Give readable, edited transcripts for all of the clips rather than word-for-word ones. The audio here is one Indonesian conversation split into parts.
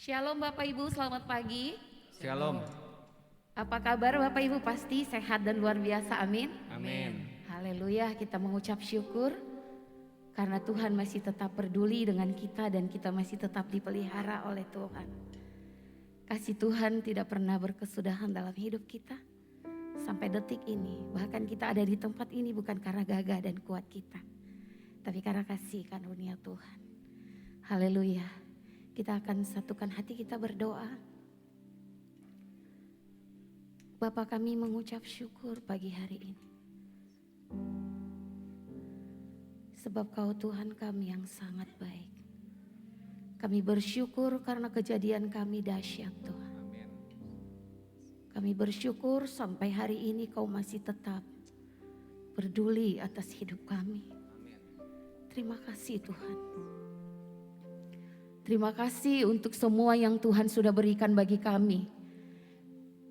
Shalom Bapak Ibu, selamat pagi. Shalom. Apa kabar Bapak Ibu? Pasti sehat dan luar biasa, amin. Amin. Haleluya, kita mengucap syukur karena Tuhan masih tetap peduli dengan kita dan kita masih tetap dipelihara oleh Tuhan. Kasih Tuhan tidak pernah berkesudahan dalam hidup kita sampai detik ini. Bahkan kita ada di tempat ini bukan karena gagah dan kuat kita, tapi karena kasih karunia Tuhan. Haleluya. Kita akan satukan hati kita berdoa. Bapa, kami mengucap syukur pagi hari ini. Sebab Kau Tuhan kami yang sangat baik. Kami bersyukur karena kejadian kami dahsyat Tuhan. Kami bersyukur sampai hari ini Kau masih tetap peduli atas hidup kami. Terima kasih Tuhan. Terima kasih untuk semua yang Tuhan sudah berikan bagi kami.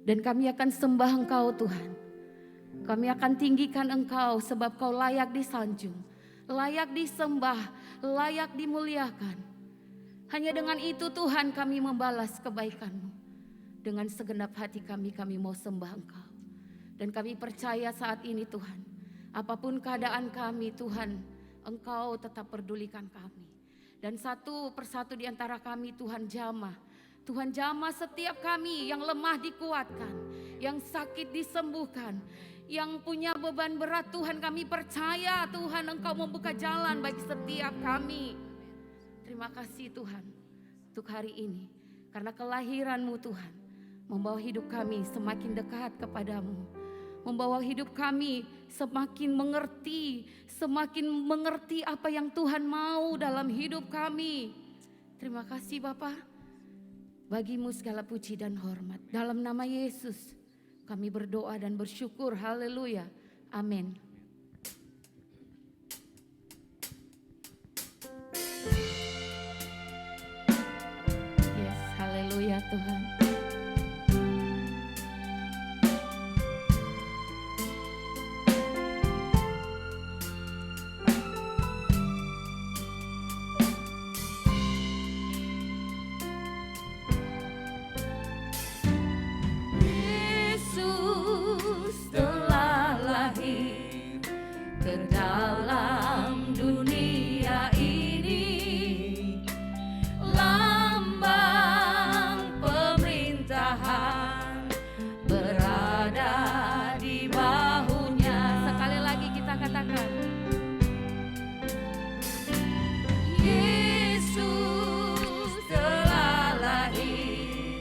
Dan kami akan sembah Engkau Tuhan. Kami akan tinggikan Engkau sebab Kau layak disanjung, layak disembah, layak dimuliakan. Hanya dengan itu Tuhan kami membalas kebaikan-Mu. Dengan segenap hati kami mau sembah Engkau. Dan kami percaya saat ini Tuhan, apapun keadaan kami Tuhan, Engkau tetap pedulikan kami. Dan satu persatu di antara kami Tuhan jamah. Tuhan jamah setiap kami yang lemah dikuatkan, yang sakit disembuhkan, yang punya beban berat Tuhan kami percaya Tuhan Engkau membuka jalan bagi setiap kami. Terima kasih Tuhan untuk hari ini. Karena kelahiran-Mu Tuhan membawa hidup kami semakin dekat kepadamu. Membawa hidup kami semakin mengerti apa yang Tuhan mau dalam hidup kami. Terima kasih Bapa. Bagi-Mu segala puji dan hormat. Dalam nama Yesus kami berdoa dan bersyukur. Haleluya. Amin. Yes, haleluya Tuhan. Ke dalam dunia ini, lambang pemerintahan berada di bahunya. Sekali lagi kita katakan, Yesus telah lahir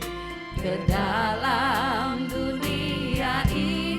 ke dalam dunia ini.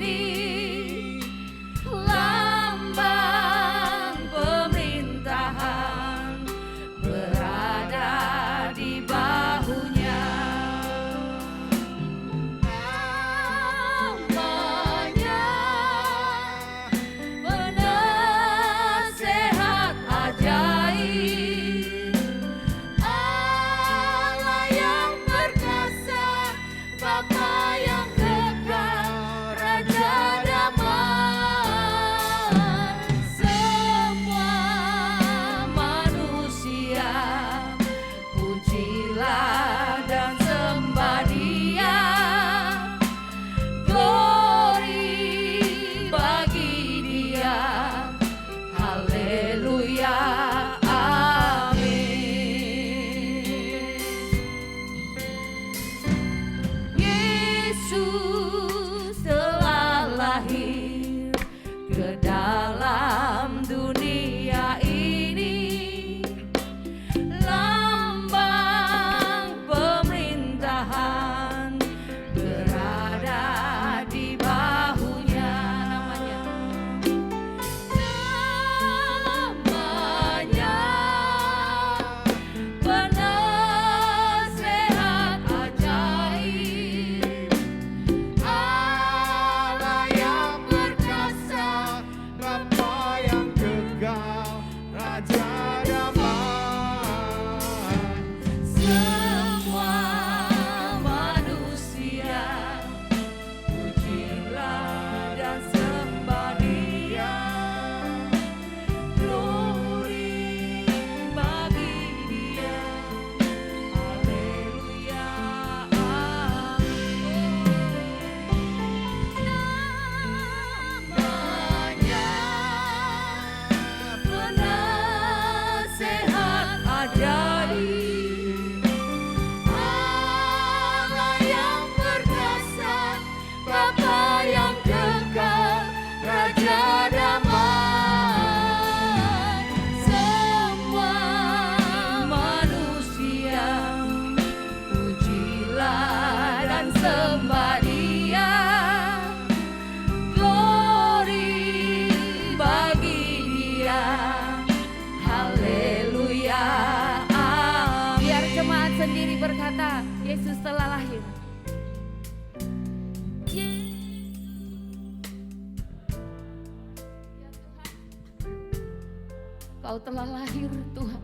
Biar jemaat sendiri berkata, Yesus telah lahir. Kau telah lahir Tuhan.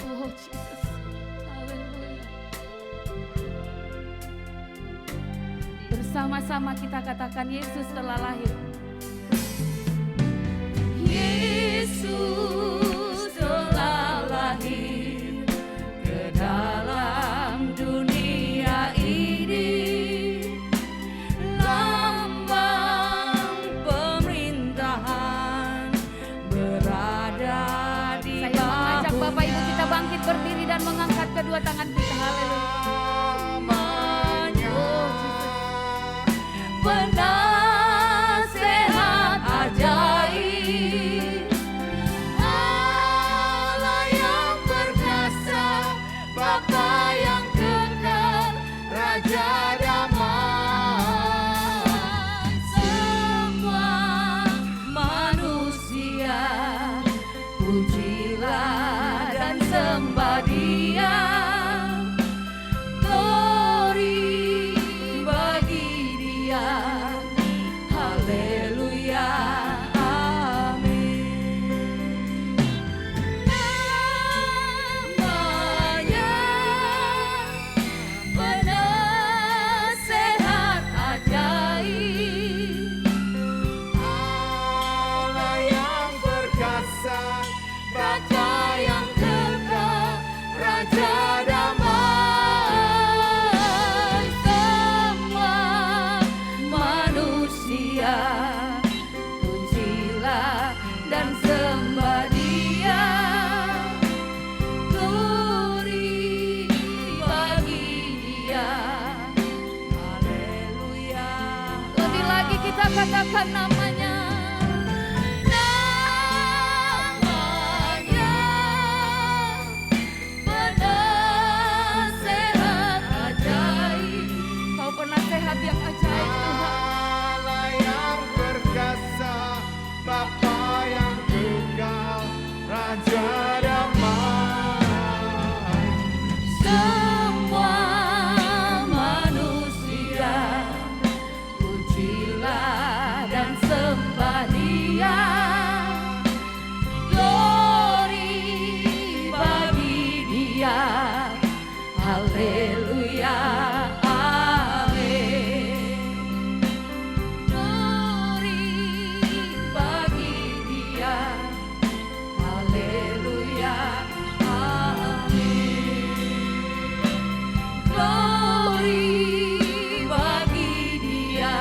Oh Jesus, haleluya. Bersama-sama kita katakan Yesus telah lahir. Yesus telah lahir ke dalam dunia ini, lambang pemerintahan berada di bawah. Saya mengajak Bapak Ibu kita bangkit berdiri dan mengangkat kedua tangan kita. Haleluya. Oh Jesus. Penasehat ajaib, Allah yang perkasa, Bapa yang kekal, Raja damai. Semua manusia pujilah dan sembah Dia. Glory bagi Dia. Haleluya. Amin. Namanya penasehat ajaib, Allah yang perkasa, Bapa yang kekal, Raja damai. Semua manusia pujilah dan sembah Dia. Glory bagi Dia. Haleluya. Lebih lagi kita katakan namanya. Namanya penasehat ajaib. Kau penasehat yang ajaib Tuhan. Allah yang perkasa, Bapa yang kekal, Raja damai. Semua manusia pujilah dan sembah Dia. Glory bagi Dia. Haleluya. Amin. Glory bagi Dia. Haleluya. Amin. Glory bagi Dia.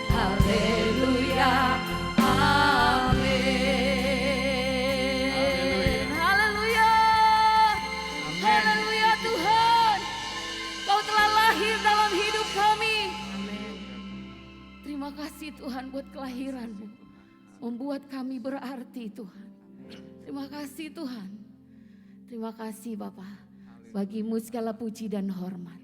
Haleluya. Amin. Haleluya. Haleluya Tuhan. Kau telah lahir dalam hidup kami. Terima kasih Tuhan buat kelahiran-Mu. Membuat kami berarti Tuhan. Terima kasih Tuhan. Terima kasih Bapa. Bagimu segala puji dan hormat.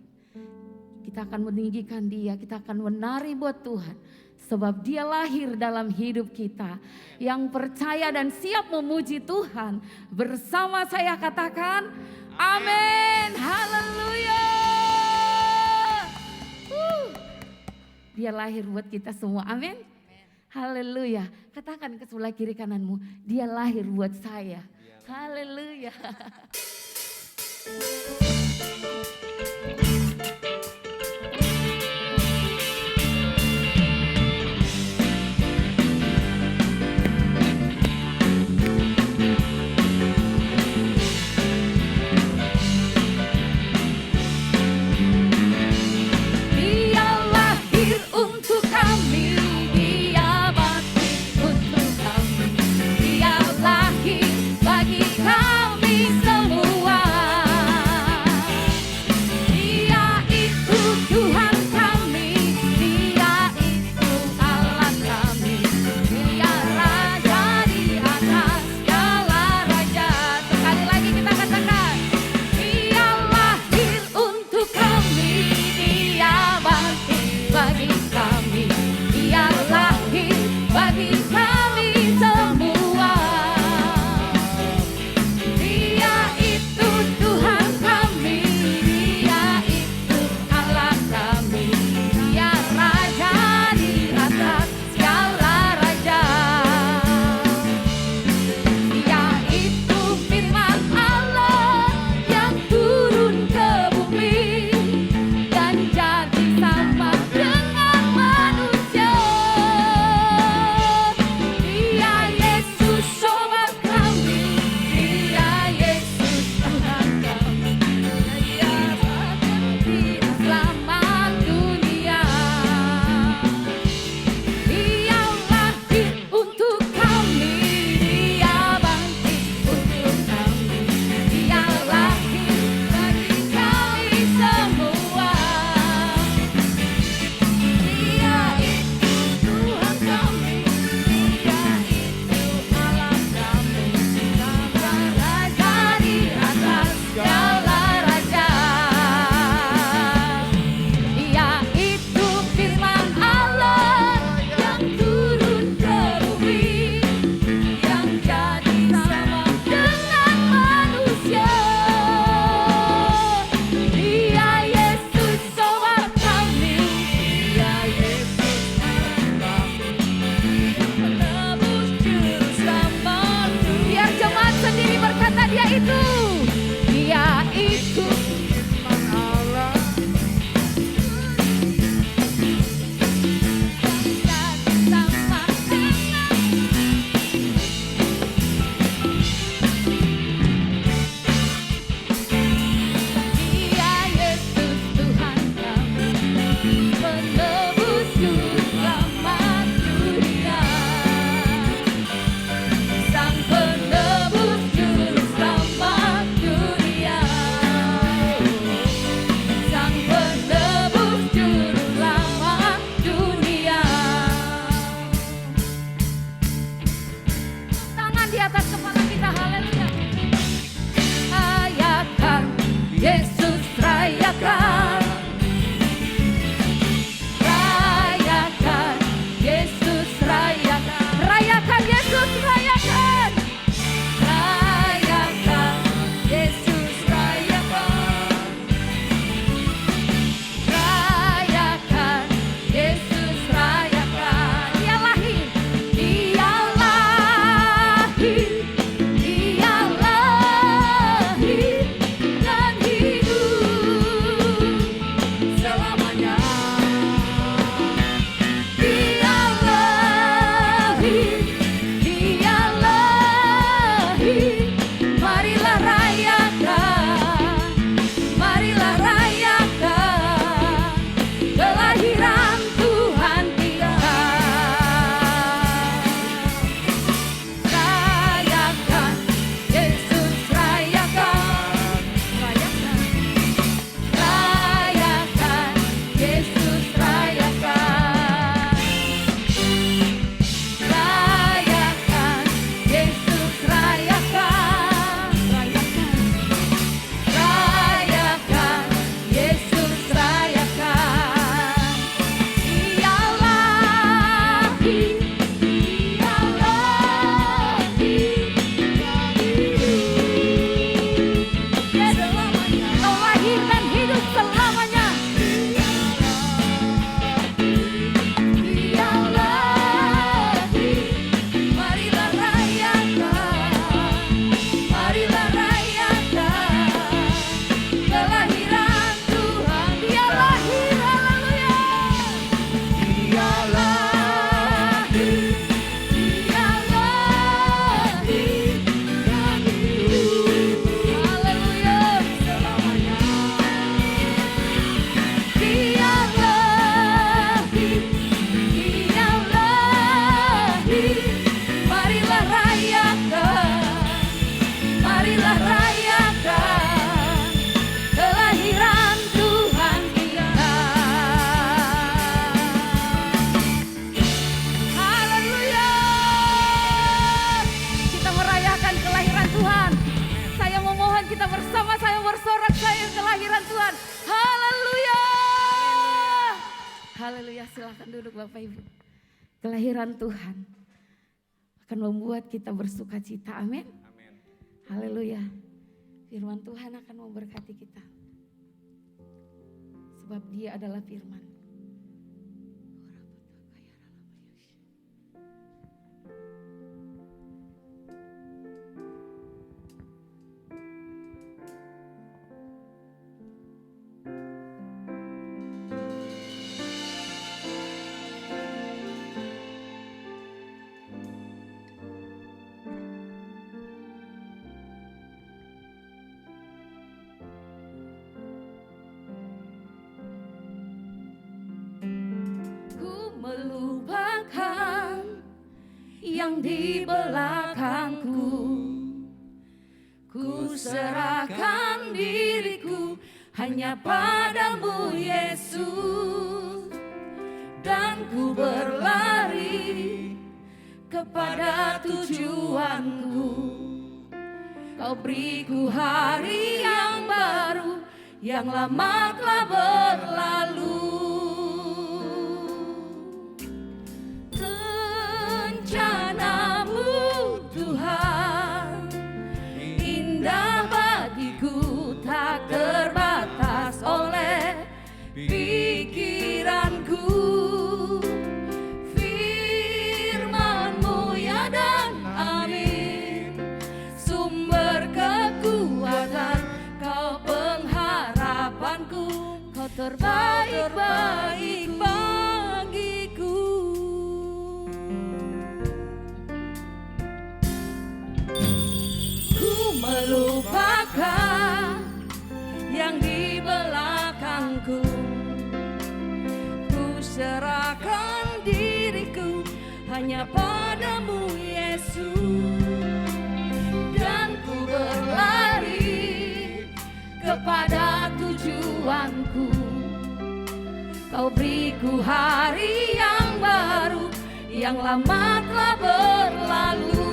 Kita akan meninggikan Dia, kita akan menari buat Tuhan. Sebab Dia lahir dalam hidup kita. Yang percaya dan siap memuji Tuhan. Bersama saya katakan, amin. Haleluya. Dia lahir buat kita semua, amin. Haleluya. Katakan ke sebelah kiri kananmu, Dia lahir buat saya. Haleluya. Dia lahir untuk kami, Dia mati untuk kami, Dia lahir bagi kami semua. atas kepala kita. Haleluya. Rayakan, Yesus rayakan. Rayakan, Yesus rayakan. Rayakan, Yesus rayakan. Rayakan, Yesus rayakan. Rayakan, Yesus rayakan. Dia lahir, Dia lahir, Dia lahir dan hidup selamanya. Dia lahir, Dia lahir. Marilah rayakan, marilah rayakan kelahiran Tuhan kita. Rayakan, Yesus rayakan. Rayakan, rayakan, Yesus rayakan. Rayakan, Yesus rayakan. Rayakan, Yesus rayakan. Dia lahir, Dia lahir dan hidup selamanya. Kau lahir dan hidup selamanya. Dia lahir, marilah rayakan, marilah rayakan kelahiran Tuhan. Dia lahir, haleluya. Dia lahir, Dia lahir dan hidup, haleluya, selamanya. Dia lahir, Dia lahir, marilah rayakan, marilah rayakan kelahiran Tuhan kita. Haleluya. Kita merayakan kelahiran Tuhan. Saya memohon kita bersama saya bersorak saya kelahiran Tuhan. Haleluya. Haleluya, silakan duduk Bapak Ibu. Kelahiran Tuhan akan membuat kita bersuka cita. Amin. Haleluya. Firman Tuhan akan memberkati kita. Sebab Dia adalah firman. Ku melupakan yang di belakangku. Ku serahkan diriku hanya padamu Yesus. Dan ku berlari kepada tujuanku. Kau beriku hari yang baru, yang lama telah berlalu. Rencanamu Tuhan indah bagiku, tak terbatas oleh pikiranku. Firman-Mu ya dan amin, sumber kekuatan, Kau pengharapanku, Kau terbaik bagiku. Ku melupakan yang di belakangku. Ku serahkan diriku hanya padamu Yesus. Dan ku berlari kepada tujuanku. Kau beriku hari yang baru, yang lama telah berlalu.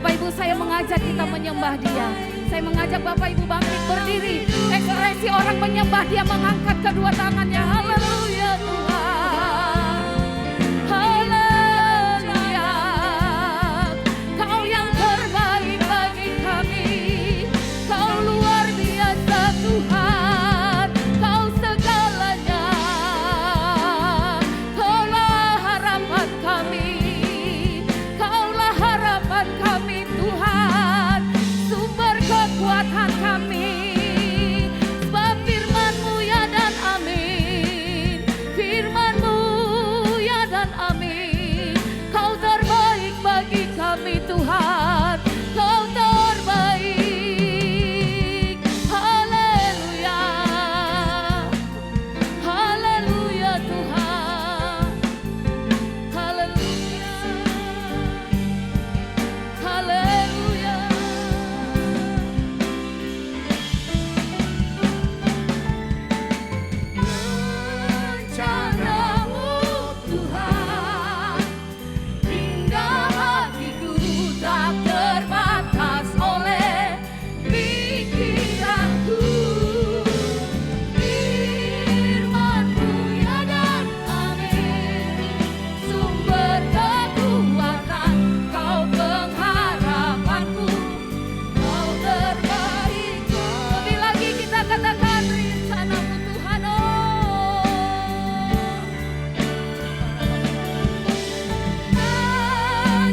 Bapak Ibu, saya mengajak kita menyembah Dia. Saya mengajak Bapak Ibu bangkit berdiri. Ekspresi orang menyembah Dia, mengangkat kedua tangannya. Haleluya Tuhan. Haleluya. Kau yang terbaik bagi kami. Kau luar biasa Tuhan. Kau segalanya. Kaulah harapan kami. Kaulah harapan kami Tuhan. Sumber kekuatan kami. Sebab firman-Mu ya dan amin. Firman-Mu ya dan amin. Kau terbaik bagi kami Tuhan. Kau terbaik. Haleluya. Haleluya Tuhan. Haleluya. Haleluya. Rencana-Mu Tuhan, hingga hatiku tak terbatas oleh pikiranku. Firman-Mu ya dan amin. Sumber kekuatan, Kau pengharapanku. Kau terbaik. Lebih lagi kita katakan rencana-Mu Tuhan.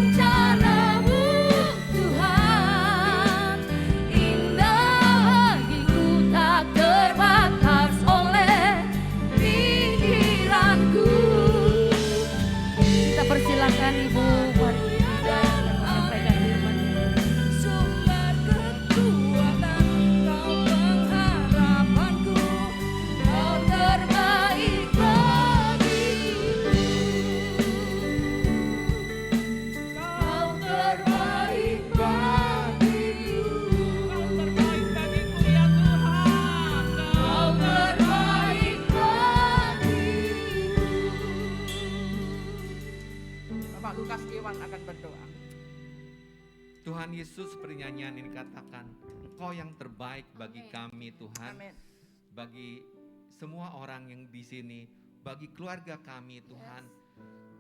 Rencana-Mu Tuhan, indah bagiku tak terbatas oleh pikiranku. Kita persilakan Ibu mari kita menyampaikan firman-Nya. Sumber kekuatan, Kau pengharapanku. Kau terbaik bagiku. Kau terbaik bagiku. Kau terbaik bagiku ya Tuhan. Kau terbaik bagiku. Bapak Lukas Iwan akan berdoa. Tuhan Yesus, seperti nyanyian ini katakan, Engkau yang terbaik bagi kami Tuhan. Amin. Bagi semua orang yang di sini, bagi keluarga kami Tuhan.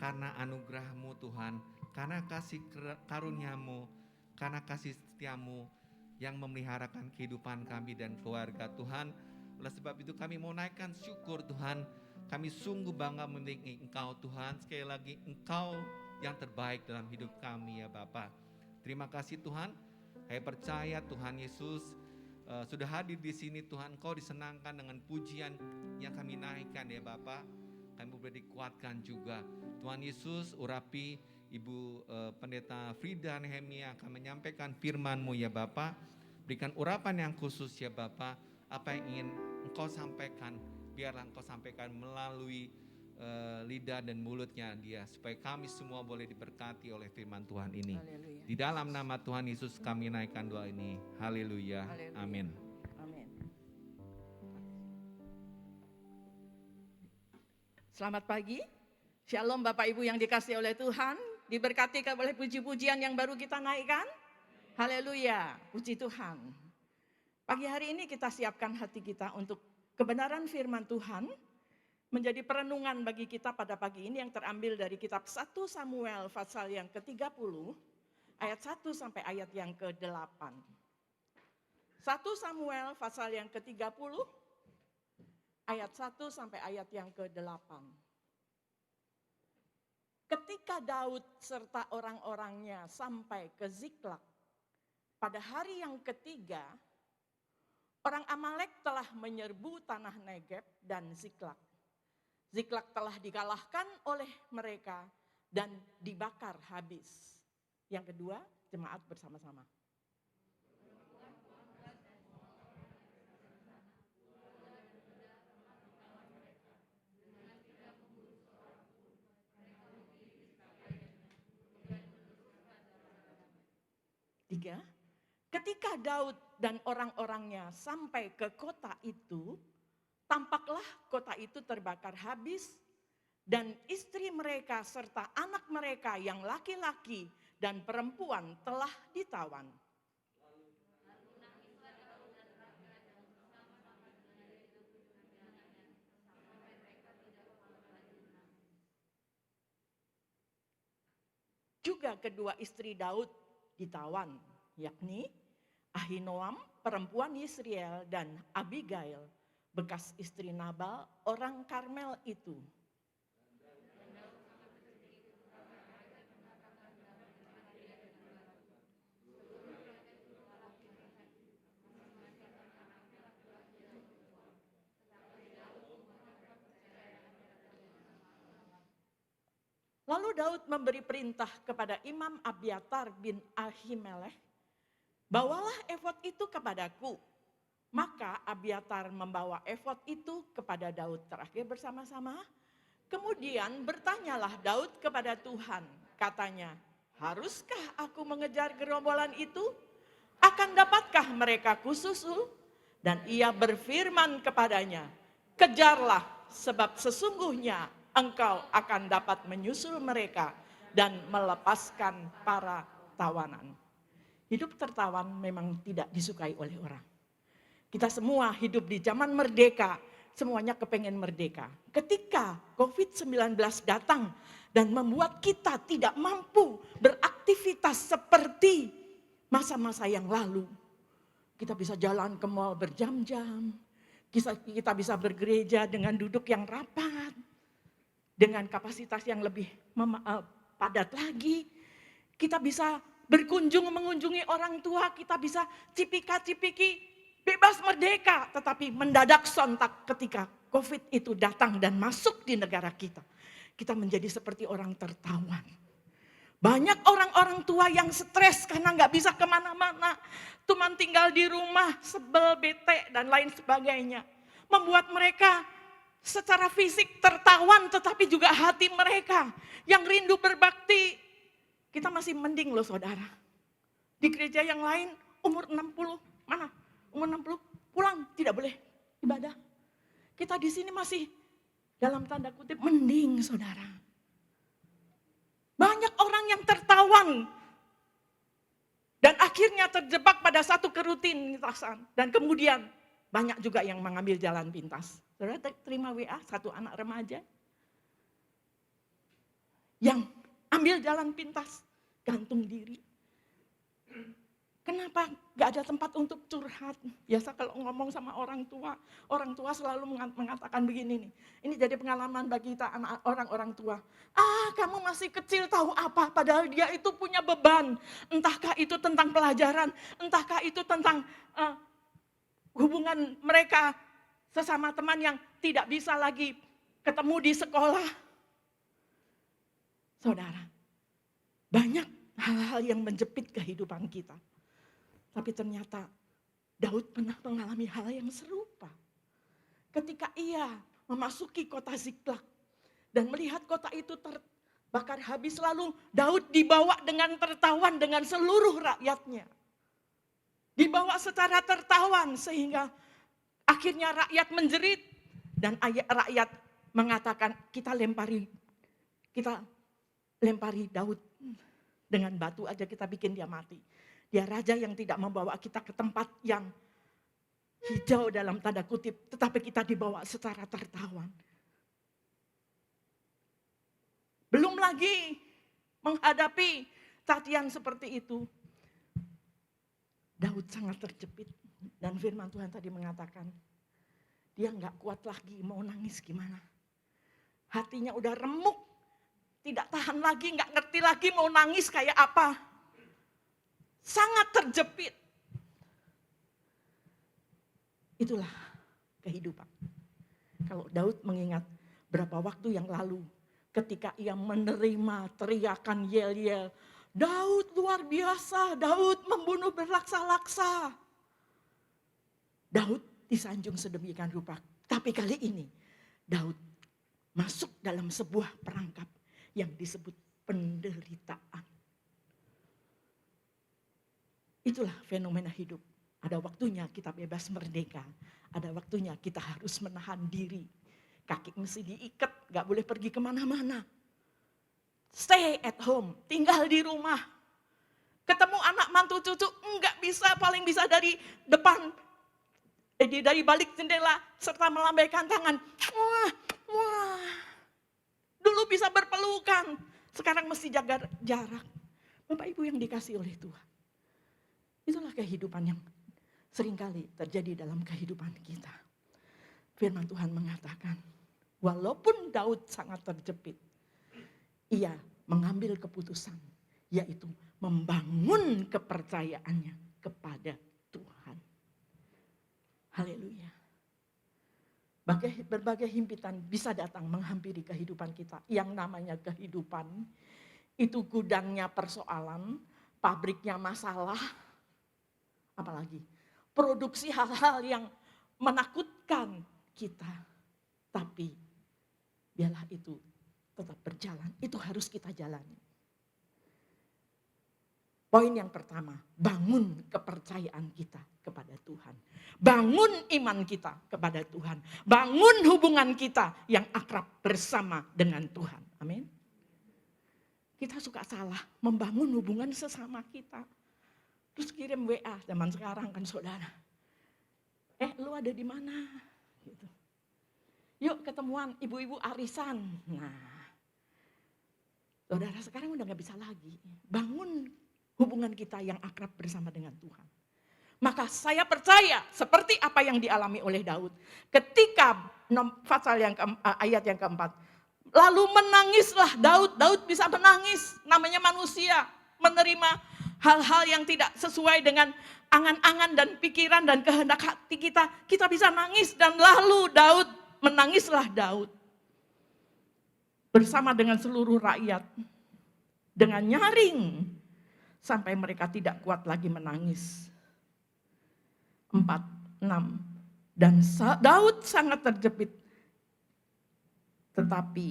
Karena anugerah-Mu Tuhan, karena kasih karunia-Mu, karena kasih setia-Mu yang memeliharakan kehidupan kami dan keluarga Tuhan. Oleh sebab itu kami mau naikkan syukur Tuhan. Kami sungguh bangga memiliki Engkau Tuhan. Sekali lagi Engkau yang terbaik dalam hidup kami ya Bapa. Terima kasih Tuhan. Saya percaya Tuhan Yesus sudah hadir di sini Tuhan. Engkau disenangkan dengan pujian yang kami naikkan ya Bapa. Kami boleh dikuatkan juga. Tuhan Yesus, urapi Ibu Pendeta Frida Nehemia akan menyampaikan firman-Mu ya Bapa. Berikan urapan yang khusus ya Bapa. Apa yang ingin Engkau sampaikan, biarlah Engkau sampaikan melalui lidah dan mulutnya dia, supaya kami semua boleh diberkati oleh firman Tuhan ini. Haleluya. Di dalam nama Tuhan Yesus kami naikkan doa ini. Haleluya. Haleluya. Amin. Amin. Selamat pagi. Shalom Bapak Ibu yang dikasihi oleh Tuhan. Diberkati oleh puji-pujian yang baru kita naikkan. Haleluya. Puji Tuhan. Pagi hari ini kita siapkan hati kita untuk kebenaran firman Tuhan. Menjadi perenungan bagi kita pada pagi ini yang terambil dari kitab 1 Samuel pasal yang ke-30. Ayat 1 sampai ayat yang ke-8. 1 Samuel pasal yang ke-30. Ayat 1 sampai ayat yang ke-8. Ketika Daud serta orang-orangnya sampai ke Ziklag, pada hari yang ketiga, orang Amalek telah menyerbu tanah Negeb dan Ziklag. Ziklag telah dikalahkan oleh mereka dan dibakar habis. Yang kedua, jemaat bersama-sama. Tiga, ketika Daud dan orang-orangnya sampai ke kota itu, tampaklah kota itu terbakar habis dan istri mereka serta anak mereka yang laki-laki dan perempuan telah ditawan. Juga kedua istri Daud ditawan, yakni Ahinoam, perempuan Yisrael, dan Abigail, bekas istri Nabal, orang Karmel itu. Lalu Daud memberi perintah kepada Imam Abiatar bin Ahimelech, bawalah efod itu kepadaku. Maka Abiatar membawa efod itu kepada Daud. Terakhir bersama-sama. Kemudian bertanyalah Daud kepada Tuhan. Katanya, haruskah aku mengejar gerombolan itu? Akan dapatkah mereka kususul? Dan ia berfirman kepadanya, kejarlah sebab sesungguhnya engkau akan dapat menyusul mereka dan melepaskan para tawanan. Hidup tertawan memang tidak disukai oleh orang. Kita semua hidup di zaman merdeka, semuanya kepengen merdeka. Ketika COVID-19 datang dan membuat kita tidak mampu beraktivitas seperti masa-masa yang lalu. Kita bisa jalan ke mal berjam-jam, kita bisa bergereja dengan duduk yang rapat, dengan kapasitas yang lebih padat lagi. Kita bisa berkunjung mengunjungi orang tua, kita bisa cipika-cipiki, bebas merdeka. Tetapi mendadak sontak ketika COVID itu datang dan masuk di negara kita. Kita menjadi seperti orang tertawan. Banyak orang-orang tua yang stres karena nggak bisa kemana-mana. Cuman tinggal di rumah, sebel, bete, dan lain sebagainya. Membuat mereka secara fisik tertawan, tetapi juga hati mereka yang rindu berbakti. Kita masih mending loh saudara. Di gereja yang lain umur 60, mana? Umur 60 pulang, tidak boleh ibadah. Kita di sini masih dalam tanda kutip mending saudara. Banyak orang yang tertawan dan akhirnya terjebak pada satu kerutinitasan. Dan kemudian banyak juga yang mengambil jalan pintas. Saudara terima WA satu anak remaja yang ambil jalan pintas, gantung diri. Kenapa gak ada tempat untuk curhat? Biasa kalau ngomong sama orang tua selalu mengatakan begini nih. Ini jadi pengalaman bagi kita orang-orang tua. Kamu masih kecil tahu apa? Padahal dia itu punya beban. Entahkah itu tentang pelajaran, entahkah itu tentang hubungan mereka sesama teman yang tidak bisa lagi ketemu di sekolah. Saudara, banyak hal-hal yang menjepit kehidupan kita. Tapi ternyata Daud pernah mengalami hal yang serupa. Ketika ia memasuki kota Ziklag dan melihat kota itu terbakar habis, lalu Daud dibawa dengan tertawan dengan seluruh rakyatnya. Dibawa secara tertawan sehingga akhirnya rakyat menjerit dan rakyat mengatakan kita lempari Daud dengan batu aja kita bikin dia mati. Dia raja yang tidak membawa kita ke tempat yang hijau dalam tanda kutip, tetapi kita dibawa secara tertawan. Belum lagi menghadapi tatian seperti itu. Daud sangat terjepit dan firman Tuhan tadi mengatakan, dia nggak kuat lagi mau nangis gimana. Hatinya udah remuk, tidak tahan lagi, nggak ngerti lagi mau nangis kayak apa. Sangat terjepit. Itulah kehidupan. Kalau Daud mengingat berapa waktu yang lalu ketika ia menerima teriakan yel-yel, Daud luar biasa, Daud membunuh berlaksa-laksa. Daud disanjung sedemikian rupa. Tapi kali ini Daud masuk dalam sebuah perangkap yang disebut penderitaan. Itulah fenomena hidup. Ada waktunya kita bebas merdeka. Ada waktunya kita harus menahan diri. Kaki mesti diikat, gak boleh pergi kemana-mana. Stay at home, tinggal di rumah. Ketemu anak mantu cucu, enggak bisa, paling bisa dari depan, dari balik jendela, serta melambaikan tangan. Wah, wah. Dulu bisa berpelukan, sekarang mesti jaga jarak. Bapak Ibu yang dikasih oleh Tuhan. Itulah kehidupan yang seringkali terjadi dalam kehidupan kita. Firman Tuhan mengatakan, walaupun Daud sangat terjepit, ia mengambil keputusan, yaitu membangun kepercayaannya kepada Tuhan. Haleluya. Berbagai himpitan bisa datang menghampiri kehidupan kita. Yang namanya kehidupan, itu gudangnya persoalan, pabriknya masalah, apalagi produksi hal-hal yang menakutkan kita. Tapi biarlah itu tetap berjalan, itu harus kita jalani. Poin yang pertama, bangun kepercayaan kita kepada Tuhan. Bangun iman kita kepada Tuhan. Bangun hubungan kita yang akrab bersama dengan Tuhan. Amin. Kita suka salah membangun hubungan sesama kita. Terus kirim WA zaman sekarang kan saudara. Lu ada di mana? Gitu. Yuk ketemuan ibu-ibu arisan. Nah, saudara sekarang udah gak bisa lagi. Bangun hubungan kita yang akrab bersama dengan Tuhan. Maka saya percaya seperti apa yang dialami oleh Daud. Ketika ayat yang keempat. Lalu menangislah Daud. Daud bisa menangis. Namanya manusia. Menerima hal-hal yang tidak sesuai dengan angan-angan dan pikiran dan kehendak hati kita. Kita bisa nangis. Dan lalu menangislah Daud. Bersama dengan seluruh rakyat. Dengan nyaring. Sampai mereka tidak kuat lagi menangis. 4, 6. Dan Daud sangat terjepit. Tetapi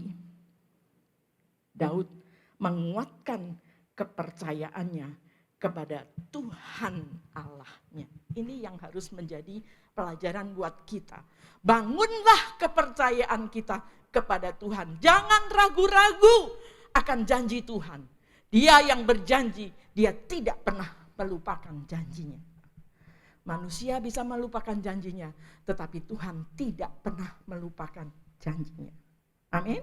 Daud menguatkan kepercayaannya kepada Tuhan Allahnya. Ini yang harus menjadi pelajaran buat kita. Bangunlah kepercayaan kita kepada Tuhan. Jangan ragu-ragu akan janji Tuhan. Dia yang berjanji, dia tidak pernah melupakan janjinya. Manusia bisa melupakan janjinya, tetapi Tuhan tidak pernah melupakan janjinya. Amin.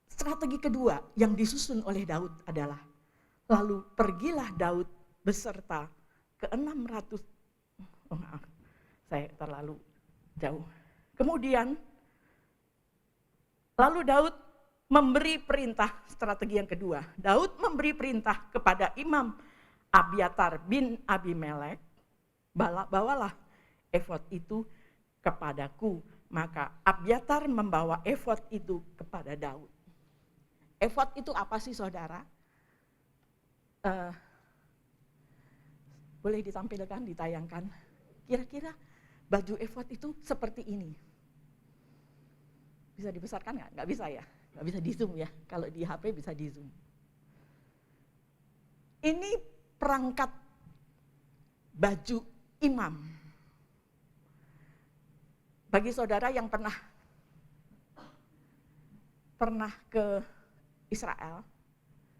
Strategi kedua yang disusun oleh Daud adalah, lalu pergilah Daud beserta ke 600, maaf, saya terlalu jauh. Kemudian, lalu Daud memberi perintah, strategi yang kedua. Daud memberi perintah kepada Imam Abiatar bin Abimelek, bawalah efod itu kepadaku. Maka Abiatar membawa efod itu kepada Daud. Efod itu apa sih saudara? Boleh ditampilkan, ditayangkan. Kira-kira baju efod itu seperti ini. Bisa dibesarkan nggak? Nggak bisa ya? Nggak bisa di zoom ya? Kalau di HP bisa di zoom. Ini perangkat baju imam. Bagi saudara yang pernah ke Israel,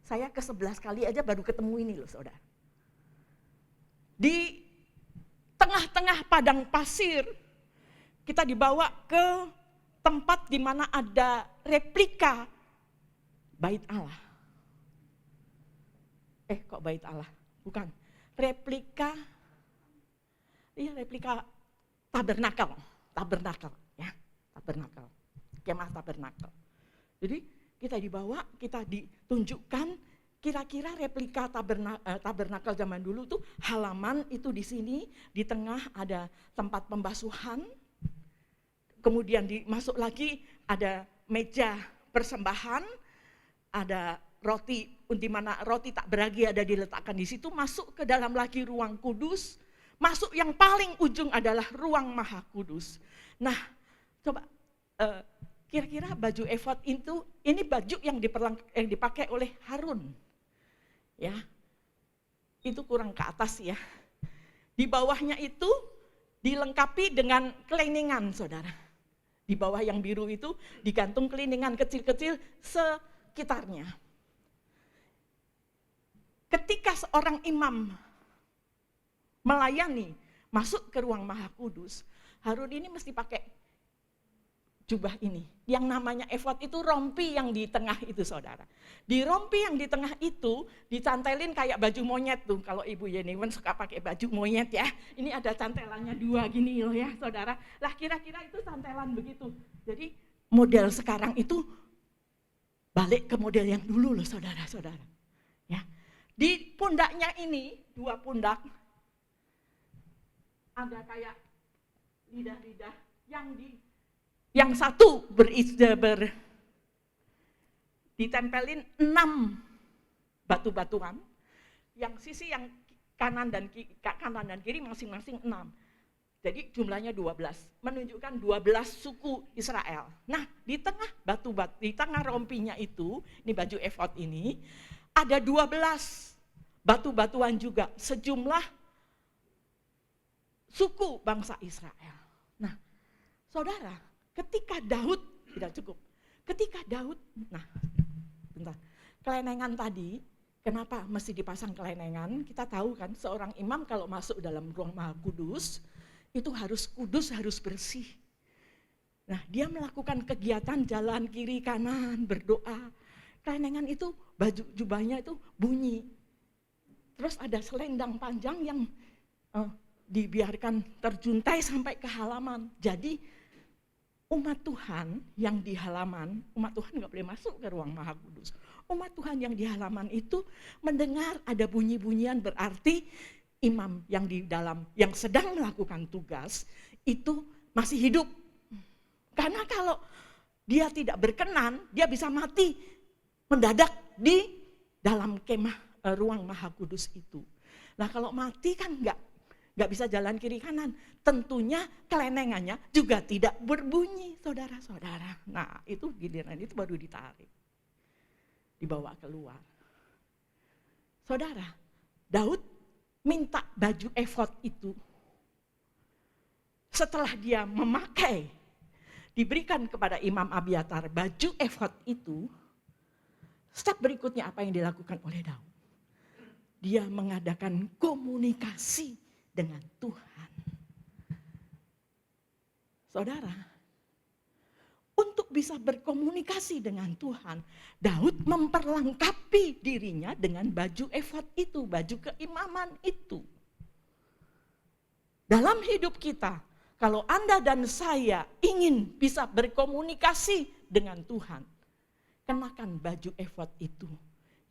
saya ke 11 kali aja baru ketemu ini loh saudara. Di tengah-tengah padang pasir, kita dibawa ke tempat di mana ada replika Bait Allah. Kok Bait Allah? Bukan. Replika tabernakel ya, tabernakel. Kemah tabernakel. Jadi kita dibawa, kita ditunjukkan kira-kira replika tabernakel zaman dulu tuh halaman itu di sini, di tengah ada tempat pembasuhan. Kemudian masuk lagi ada meja persembahan, ada roti, di mana roti tak beragi ada diletakkan di situ, masuk ke dalam lagi ruang kudus, masuk yang paling ujung adalah ruang maha kudus. Nah, coba kira-kira baju efod itu, ini baju yang dipakai oleh Harun. Ya, itu kurang ke atas ya. Di bawahnya itu dilengkapi dengan keliningan saudara. Di bawah yang biru itu digantung keliningan kecil-kecil sekitarnya. Ketika seorang imam melayani, masuk ke ruang Maha Kudus, Harun ini mesti pakai jubah ini. Yang namanya efod itu rompi yang di tengah itu, saudara. Di rompi yang di tengah itu dicantelin kayak baju monyet tuh. Kalau Ibu Yeniwen suka pakai baju monyet ya. Ini ada cantelannya 2 gini loh ya, saudara. Lah kira-kira itu cantelan begitu. Jadi model sekarang itu balik ke model yang dulu loh, saudara-saudara. Ya. Di pundaknya ini, 2 pundak, ada kayak lidah-lidah yang satu ditempelin 6 batu-batuan, yang sisi yang kanan dan kiri masing-masing 6. Jadi jumlahnya 12, menunjukkan 12 suku Israel. Nah, di tengah di tengah rompinya itu, ini baju efod ini, ada 12 batu-batuan juga, sejumlah suku bangsa Israel. Nah, saudara, ketika Daud, tidak cukup. Ketika Daud, bentar, kelenengan tadi, kenapa mesti dipasang kelenengan? Kita tahu kan, seorang imam kalau masuk dalam ruang Maha Kudus, itu harus kudus, harus bersih. Nah, dia melakukan kegiatan jalan kiri kanan, berdoa. Kelenengan itu, baju jubahnya itu bunyi. Terus ada selendang panjang yang dibiarkan terjuntai sampai ke halaman. Jadi umat Tuhan yang di halaman, umat Tuhan nggak boleh masuk ke ruang Maha Kudus. Umat Tuhan yang di halaman itu mendengar ada bunyi-bunyian, berarti imam yang di dalam, yang sedang melakukan tugas itu masih hidup. Karena kalau dia tidak berkenan, dia bisa mati mendadak di dalam kemah ruang Maha Kudus itu. Nah kalau mati kan nggak bisa jalan kiri kanan. Tentunya kelenengannya juga tidak berbunyi, saudara-saudara. Nah itu giliran itu baru ditarik, dibawa keluar. Saudara, Daud minta baju efod itu. Setelah dia memakai, diberikan kepada Imam Abiatar baju efod itu, step berikutnya apa yang dilakukan oleh Daud? Dia mengadakan komunikasi dengan Tuhan. Saudara, untuk bisa berkomunikasi dengan Tuhan, Daud memperlengkapi dirinya dengan baju efod itu, baju keimaman itu. Dalam hidup kita, kalau Anda dan saya ingin bisa berkomunikasi dengan Tuhan, kenakan baju efod itu,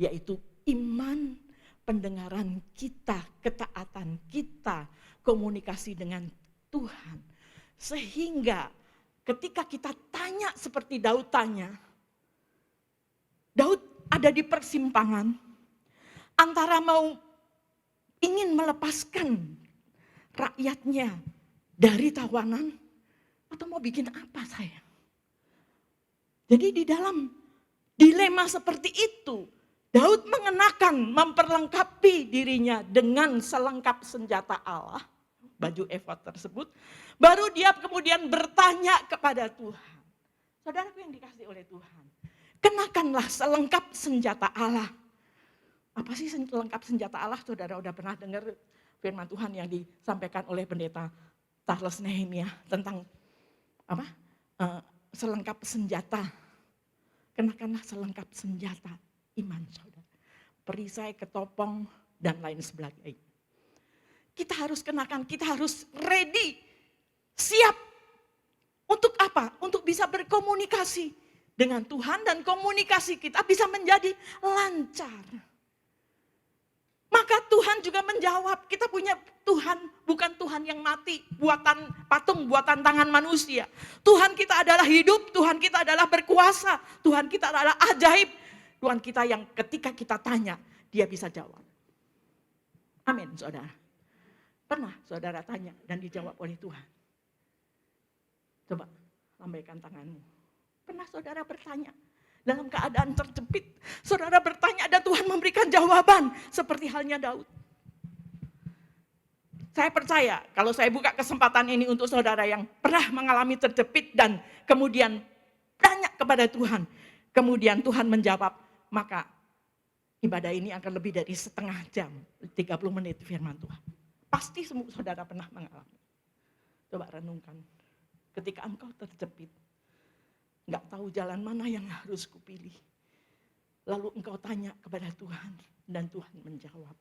yaitu iman, pendengaran kita, ketaatan kita, komunikasi dengan Tuhan. Sehingga ketika kita tanya seperti Daud tanya, Daud ada di persimpangan antara mau ingin melepaskan rakyatnya dari tawanan atau mau bikin apa saya. Jadi di dalam dilema seperti itu, Daud mengenakan, memperlengkapi dirinya dengan selengkap senjata Allah, baju efod tersebut, baru dia kemudian bertanya kepada Tuhan. Saudaraku yang dikasihi oleh Tuhan, kenakanlah selengkap senjata Allah. Apa sih selengkap senjata Allah? Saudara udah pernah dengar firman Tuhan yang disampaikan oleh pendeta Charles Nehemia tentang apa? Selengkap senjata. Kenakanlah selengkap senjata iman, saudara. Perisai, ketopong, dan lain sebagainya. Kita harus kenakan, kita harus ready, siap. Untuk apa? Untuk bisa berkomunikasi dengan Tuhan dan komunikasi kita bisa menjadi lancar. Maka Tuhan juga menjawab, kita punya Tuhan bukan Tuhan yang mati, buatan patung, buatan tangan manusia. Tuhan kita adalah hidup, Tuhan kita adalah berkuasa, Tuhan kita adalah ajaib. Tuhan kita yang ketika kita tanya, dia bisa jawab. Amin, saudara. Pernah saudara tanya dan dijawab oleh Tuhan? Coba lambaikan tanganmu. Pernah saudara bertanya dalam keadaan terjepit, saudara bertanya dan Tuhan memberikan jawaban seperti halnya Daud. Saya percaya kalau saya buka kesempatan ini untuk saudara yang pernah mengalami terjepit dan kemudian tanya kepada Tuhan, Kemudian Tuhan menjawab, maka ibadah ini akan lebih dari setengah jam, 30 menit firman Tuhan. Pasti semua saudara pernah mengalami. Coba renungkan, ketika engkau terjepit, nggak tahu jalan mana yang harus kupilih. Lalu engkau tanya kepada Tuhan dan Tuhan menjawab.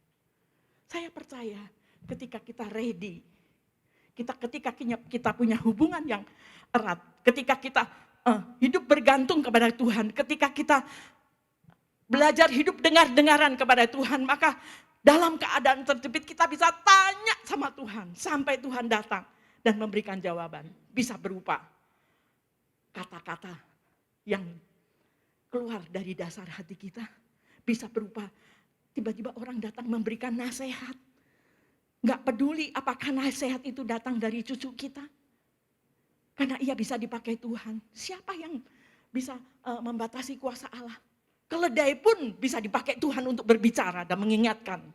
Saya percaya ketika kita ready, ketika kita punya hubungan yang erat, ketika kita hidup bergantung kepada Tuhan, ketika kita belajar hidup dengar-dengaran kepada Tuhan, maka dalam keadaan terjepit kita bisa tanya sama Tuhan sampai Tuhan datang dan memberikan jawaban. Bisa berupa kata-kata yang keluar dari dasar hati kita, bisa berupa tiba-tiba orang datang memberikan nasihat. Nggak peduli apakah nasihat itu datang dari cucu kita, karena ia bisa dipakai Tuhan. Siapa yang bisa membatasi kuasa Allah? Keledai pun bisa dipakai Tuhan untuk berbicara dan mengingatkan.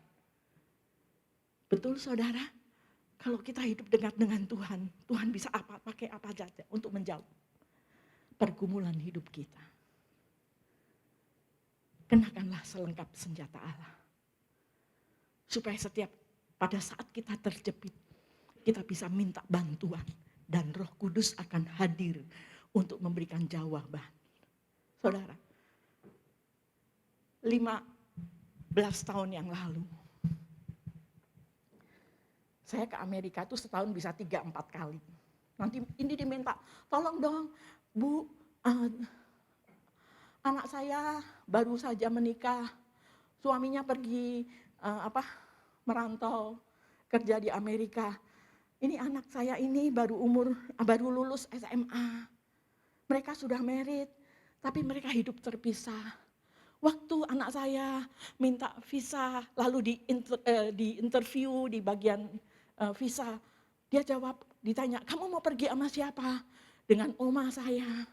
Betul saudara? Kalau kita hidup dengan Tuhan, Tuhan bisa pakai apa saja untuk menjawab pergumulan hidup kita. Kenakanlah selengkap senjata Allah. Supaya pada saat kita terjepit, kita bisa minta bantuan. Dan Roh Kudus akan hadir untuk memberikan jawaban. Saudara, 15 tahun yang lalu, saya ke Amerika itu setahun bisa 3-4 kali. Nanti ini diminta, tolong dong Bu, anak saya baru saja menikah, suaminya pergi merantau kerja di Amerika. Ini anak saya ini baru lulus SMA. Mereka sudah married, tapi mereka hidup terpisah. Waktu anak saya minta visa, lalu di interview di bagian visa, dia jawab, ditanya, kamu mau pergi sama siapa? Dengan oma saya.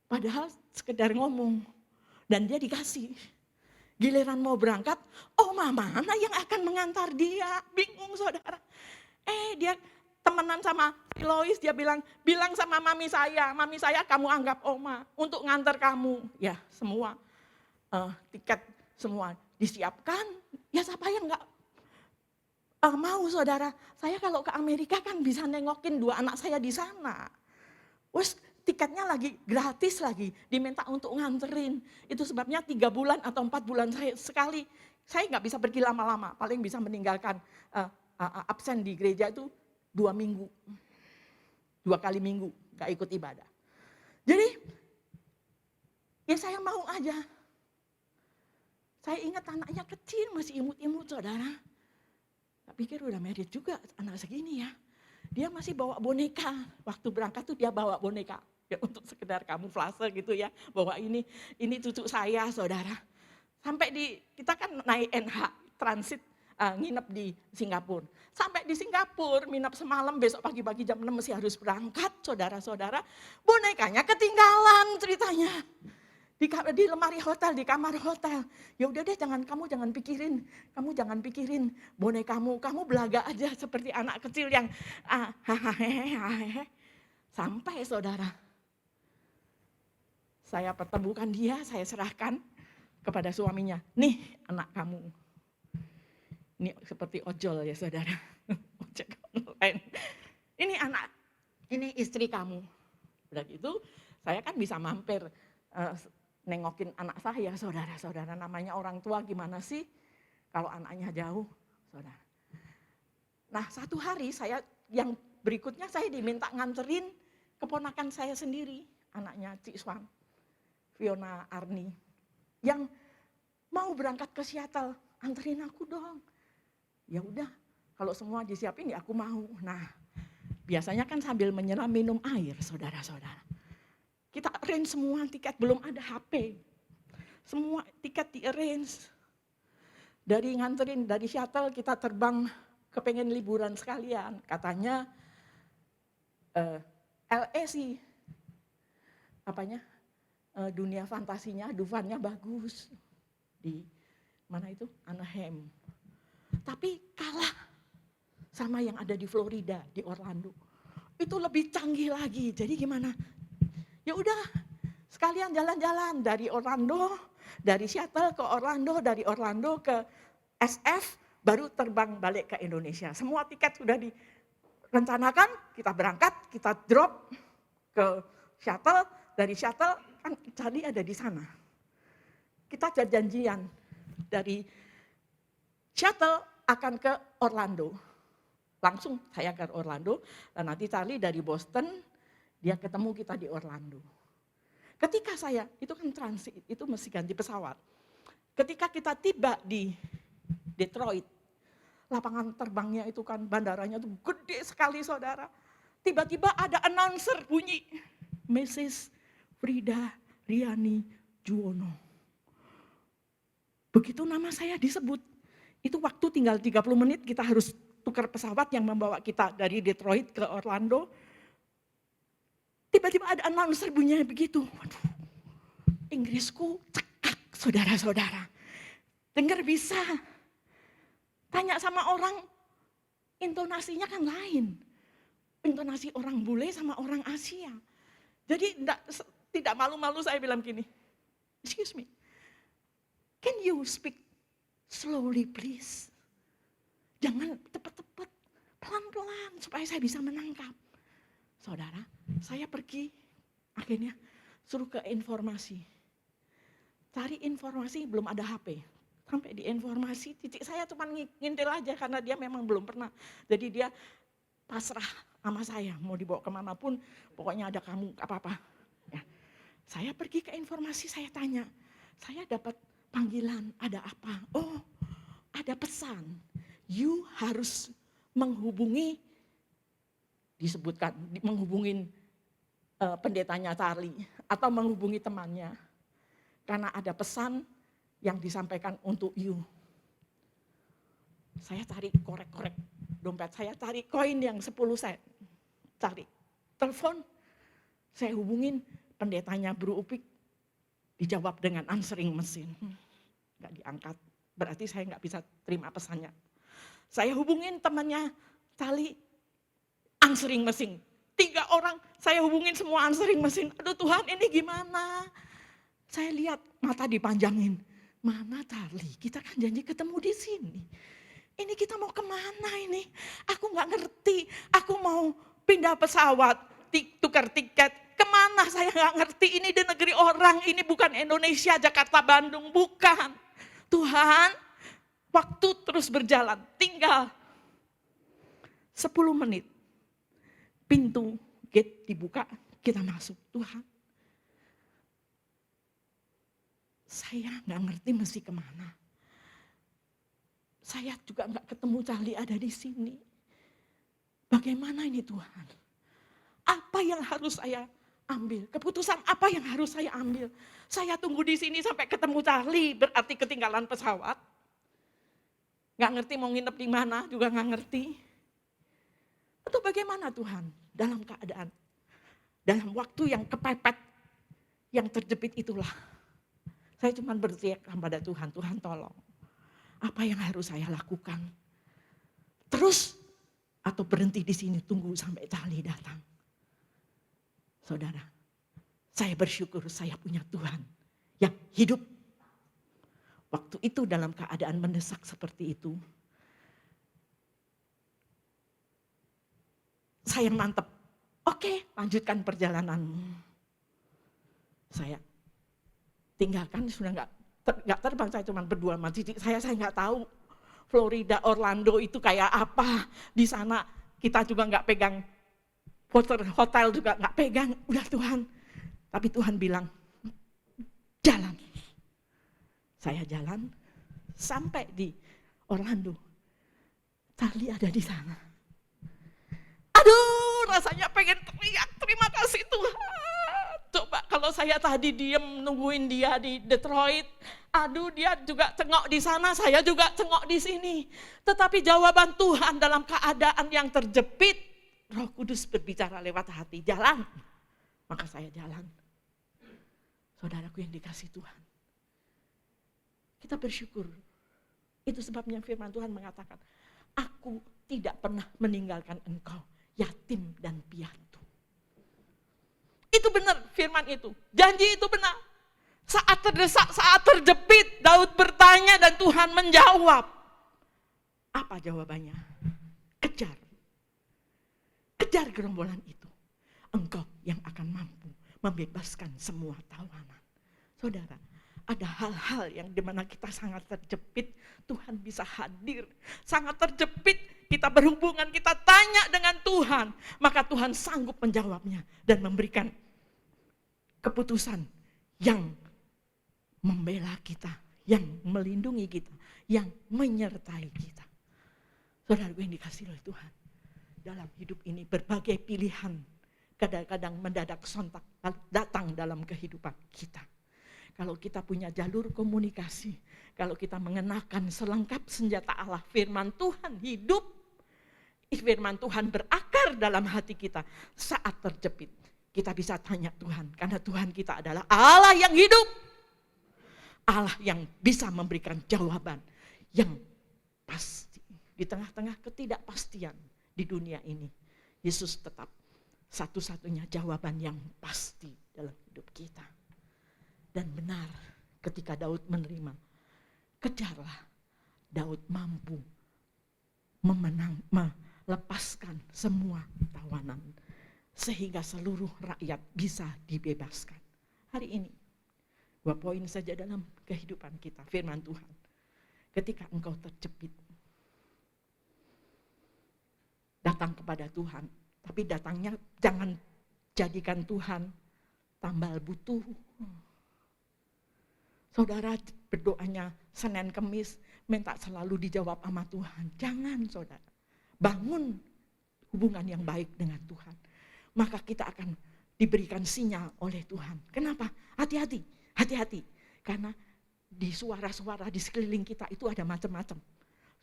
Padahal sekedar ngomong, dan dia dikasih. Giliran mau berangkat, oma mana yang akan mengantar dia? Bingung saudara. Dia temenan sama Lois, dia bilang sama mami saya kamu anggap oma untuk ngantar kamu. Ya semua tiket semua disiapkan, ya siapa yang enggak mau saudara. Saya kalau ke Amerika kan bisa nengokin 2 anak saya di sana. Wes tiketnya lagi gratis lagi, diminta untuk nganterin. Itu sebabnya 3 bulan atau 4 bulan sekali. Saya nggak bisa pergi lama-lama, paling bisa meninggalkan absen di gereja itu 2 minggu. 2 kali minggu, nggak ikut ibadah. Jadi, ya saya mau aja. Saya ingat anaknya kecil, masih imut-imut saudara. Tak pikir udah married juga anak segini ya. Dia masih bawa boneka. Waktu berangkat tuh dia bawa boneka. Ya untuk sekedar kamuflase gitu ya. Bahwa ini cucu saya saudara. Sampai kita kan naik NH, transit, nginep di Singapura. Sampai di Singapura, nginep semalam, besok pagi-pagi jam 6 masih harus berangkat saudara-saudara. Bonekanya ketinggalan ceritanya. Di lemari hotel, di kamar hotel. Ya udah deh, kamu jangan pikirin bonekamu, kamu belaga aja seperti anak kecil yang sampai saudara. Saya pertemukan dia, saya serahkan kepada suaminya. Nih anak kamu. Ini seperti ojol ya saudara. Ojek online. Ini istri kamu. Udah gitu, saya kan bisa mampir nengokin anak saya, saudara-saudara, namanya orang tua gimana sih kalau anaknya jauh, saudara. Nah, satu hari yang berikutnya saya diminta nganterin keponakan saya sendiri, anaknya Cik Swan, Fiona Arni, yang mau berangkat ke Seattle, anterin aku dong. Ya udah, kalau semua disiapin ya aku mau. Nah, biasanya kan sambil menyelam minum air, saudara-saudara. Kita arrange semua tiket, belum ada HP. Semua tiket di-arrange. Dari nganterin, dari Seattle kita terbang kepengen liburan sekalian. Katanya LA sih, dunia fantasinya, Dufan-nya bagus. Di mana itu? Anaheim. Tapi kalah sama yang ada di Florida, di Orlando. Itu lebih canggih lagi. Jadi gimana? Ya udah, Sekalian jalan-jalan dari Orlando, dari Seattle ke Orlando, dari Orlando ke SF, baru terbang balik ke Indonesia. Semua tiket sudah direncanakan, kita berangkat, kita drop ke Seattle, dari Seattle kan Charlie ada di sana. Kita ada janjian dari Seattle akan ke Orlando. Langsung saya ke Orlando, dan nanti Charlie dari Boston, dia ketemu kita di Orlando. Ketika saya, itu kan transit, itu mesti ganti pesawat. Ketika kita tiba di Detroit, lapangan terbangnya itu kan, bandaranya itu gede sekali saudara. Tiba-tiba ada announcer bunyi, Mrs. Frida Riani Juwono. Begitu nama saya disebut, itu waktu tinggal 30 menit kita harus tukar pesawat yang membawa kita dari Detroit ke Orlando. Tiba-tiba ada announcer bunyinya begitu. Waduh, Inggrisku cekak saudara-saudara. Dengar bisa. Tanya sama orang, intonasinya kan lain. Intonasi orang bule sama orang Asia. Jadi tidak malu-malu saya bilang gini, excuse me, can you speak slowly please? Jangan cepat-cepat, pelan-pelan supaya saya bisa menangkap. Saudara, saya pergi, akhirnya suruh ke informasi. Cari informasi, belum ada HP. Sampai di informasi, titik saya cuma ngintil aja karena dia memang belum pernah. Jadi dia pasrah sama saya, mau dibawa kemanapun, pokoknya ada kamu, apa-apa. Ya. Saya pergi ke informasi, saya tanya, saya dapat panggilan, ada apa? Oh, ada pesan. You harus menghubungi, disebutkan, menghubungin pendetanya Charlie atau menghubungi temannya. Karena ada pesan yang disampaikan untuk you. Saya tarik korek-korek dompet, saya tarik koin yang 10 sen. Cari, telepon, saya hubungin pendetanya Bro Upik, dijawab dengan answering mesin. Nggak diangkat, berarti saya nggak bisa terima pesannya. Saya hubungin temannya Charlie, answering mesin. 3 orang saya hubungin semua answering mesin. Aduh Tuhan, ini gimana? Saya lihat mata dipanjangin. Mana Charlie? Kita kan janji ketemu di sini. Ini kita mau kemana ini? Aku nggak ngerti. Aku mau pindah pesawat, tukar tiket. Kemana saya nggak ngerti. Ini di negeri orang. Ini bukan Indonesia, Jakarta, Bandung. Bukan. Tuhan, waktu terus berjalan. Tinggal 10 menit. Pintu gate dibuka, kita masuk. Tuhan, saya nggak ngerti mesti kemana. Saya juga nggak ketemu Charlie ada di sini. Bagaimana ini Tuhan? Apa yang harus saya ambil? Keputusan apa yang harus saya ambil? Saya tunggu di sini sampai ketemu Charlie, berarti ketinggalan pesawat. Nggak ngerti mau nginep di mana, juga nggak ngerti. Atau bagaimana Tuhan dalam keadaan, dalam waktu yang kepepet, yang terjepit itulah. Saya cuma berteriak kepada Tuhan, Tuhan tolong. Apa yang harus saya lakukan? Terus atau berhenti di sini tunggu sampai Charlie datang? Saudara, saya bersyukur saya punya Tuhan yang hidup. Waktu itu dalam keadaan mendesak seperti itu, saya mantep. Oke, lanjutkan perjalananmu. Saya tinggalkan, sudah nggak terbang, saya cuma berdua sama Cici. Saya nggak tahu Florida, Orlando itu kayak apa. Di sana kita juga nggak pegang hotel juga nggak pegang. Udah Tuhan, tapi Tuhan bilang jalan. Saya jalan sampai di Orlando. Charlie ada di sana. Aduh, rasanya pengen teriak, terima kasih Tuhan. Coba kalau saya tadi diem nungguin dia di Detroit, aduh dia juga cengok di sana, saya juga cengok di sini. Tetapi jawaban Tuhan dalam keadaan yang terjepit, Roh Kudus berbicara lewat hati, jalan. Maka saya jalan. Saudaraku yang dikasih Tuhan. Kita bersyukur. Itu sebabnya firman Tuhan mengatakan, aku tidak pernah meninggalkan engkau, yatim dan piatu. Itu benar firman itu. Janji itu benar. Saat terdesak, saat terjepit, Daud bertanya dan Tuhan menjawab. Apa jawabannya? Kejar. Kejar gerombolan itu. Engkau yang akan mampu membebaskan semua tawanan. Saudara, ada hal-hal yang dimana kita sangat terjepit, Tuhan bisa hadir. Sangat terjepit, kita berhubungan, kita tanya dengan Tuhan. Maka Tuhan sanggup menjawabnya dan memberikan keputusan yang membela kita, yang melindungi kita, yang menyertai kita. Saudara gue yang dikasihi oleh Tuhan. Dalam hidup ini berbagai pilihan kadang-kadang mendadak sontak datang dalam kehidupan kita. Kalau kita punya jalur komunikasi, kalau kita mengenakan selengkap senjata Allah, firman Tuhan hidup, firman Tuhan berakar dalam hati kita. Saat terjepit, kita bisa tanya Tuhan, karena Tuhan kita adalah Allah yang hidup. Allah yang bisa memberikan jawaban yang pasti. Di tengah-tengah ketidakpastian di dunia ini, Yesus tetap satu-satunya jawaban yang pasti dalam hidup kita. Dan benar ketika Daud menerima, kejarlah, Daud mampu melepaskan semua tawanan. Sehingga seluruh rakyat bisa dibebaskan. Hari ini, 2 poin saja dalam kehidupan kita, firman Tuhan. Ketika engkau terjepit, datang kepada Tuhan. Tapi datangnya jangan jadikan Tuhan tambal butuh. Saudara berdoanya Senin Kemis minta selalu dijawab sama Tuhan. Jangan saudara. Bangun hubungan yang baik dengan Tuhan. Maka kita akan diberikan sinyal oleh Tuhan. Kenapa? Hati-hati, hati-hati. Karena di suara-suara di sekeliling kita itu ada macam-macam.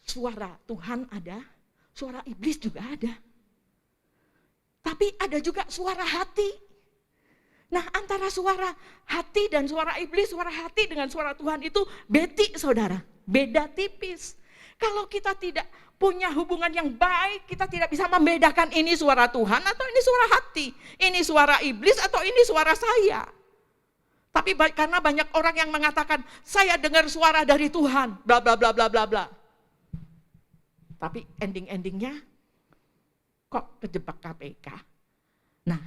Suara Tuhan ada, suara iblis juga ada. Tapi ada juga suara hati. Nah, antara suara hati dan suara iblis, suara hati dengan suara Tuhan itu beda, saudara. Beda tipis. Kalau kita tidak punya hubungan yang baik, kita tidak bisa membedakan ini suara Tuhan atau ini suara hati. Ini suara iblis atau ini suara saya. Tapi karena banyak orang yang mengatakan, saya dengar suara dari Tuhan, bla bla bla bla bla bla. Tapi ending-endingnya kok kejebak KPK. Nah,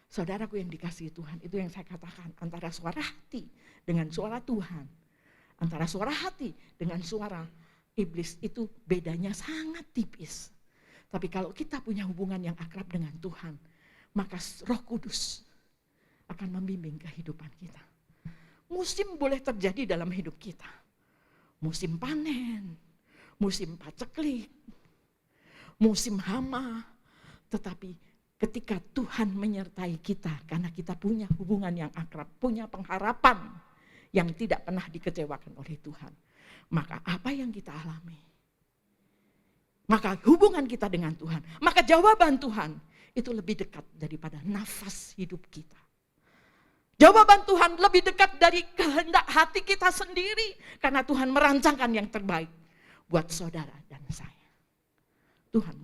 saudaraku yang dikasihi Tuhan, itu yang saya katakan, antara suara hati dengan suara Tuhan, antara suara hati dengan suara iblis itu bedanya sangat tipis. Tapi kalau kita punya hubungan yang akrab dengan Tuhan, maka Roh Kudus akan membimbing kehidupan kita. Musim boleh terjadi dalam hidup kita. Musim panen, musim paceklik, musim hama, tetapi ketika Tuhan menyertai kita, karena kita punya hubungan yang akrab, punya pengharapan yang tidak pernah dikecewakan oleh Tuhan. Maka apa yang kita alami? Maka hubungan kita dengan Tuhan, maka jawaban Tuhan itu lebih dekat daripada nafas hidup kita. Jawaban Tuhan lebih dekat dari kehendak hati kita sendiri, karena Tuhan merancangkan yang terbaik buat saudara dan saya. Tuhan